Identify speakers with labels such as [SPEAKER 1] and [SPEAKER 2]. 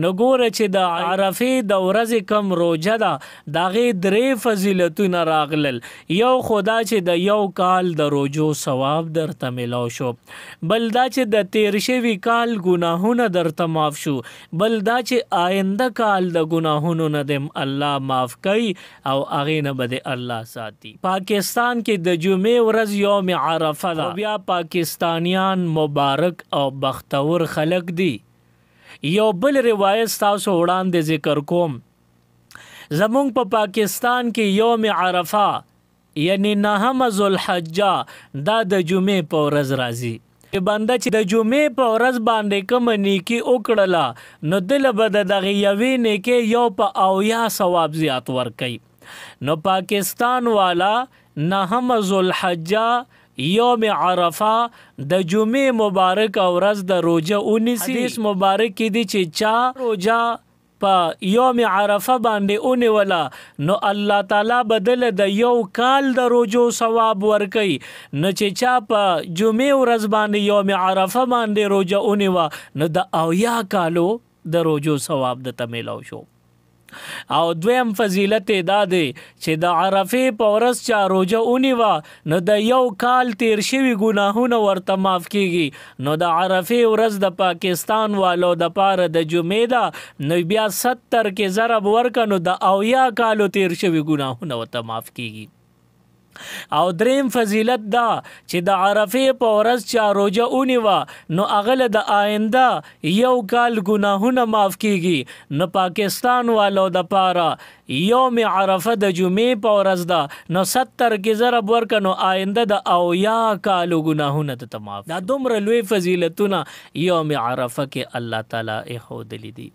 [SPEAKER 1] نو ګوره چې د عرفې د ورځې کم روژه ده د هغې 3 فضیلتونه راغلل. یو خدا چې د یو کال د روژو ثواب درته میلاو شو، بل دا چې د تیر شوي کال ګناهونه درته معاف شو، بل دا چې آینده کال د ګناهونو نه دې الله معاف کوي او هغې نه به دې الله ساتي. پاکستان کې د جمعې ورځ یوم عرفه ده. بیا پاکستانیان مبارک او بختور خلق دي. یو بل روایت تاسو وړاندې ذکر کوم. زمونږ په پاکستان کې یوم عرفه یعنی 9 ذوالحجه دا د جمعې په ورځ راځي. بنده چې د جمعې په ورځ باندې کوم نیکي وکړله نو دله به د دغې یوې نیکۍ یو په 80 ثواب زیات ورکوي. نو پاکستان والا 9 ذوالحجه یوم عرفه د جمعې مبارک ورځ د روژه ونیسي. حدیث مبارک کې دی چې چا روژه په یوم عرفه باندې ونیوله نو الله تعالی بدل د یو کال د روژو ثواب ورکوي. نو چې چا په جمعې ورځ باندې یوم عرفه باندې روژه ونیوه نو د 80 کالو د روژو ثواب درته میلاو شو. او دویم فضیلت دا دی چې د عرفې په ورځ چا روژه ونیوه نو د یو کال تیر شوي ګناهونه ورته معاف کیږي. نو د عرفې ورځ د پاکستان والو د پاره د جمعې ده نو بیا 70 کې ضرب ورکه نو د 80 کالو تیر شوي ګناهونه ورته معاف کیږي. او دریم فضیلت دا چې د عرفې په ورځ چا روژه ونیوه نو هغه د آینده یو کال ګناهونه معاف کیږي. نو پاکستان والو د پاره یوم عرفه د جمعې په ورځ ده نو 70 کې ضرب ورکه نو آینده د 80 کالو ګناهونه ته معاف. دا دومره لوی فضیلتونه یوم عرفه کې الله تعالی ایښودلي دي.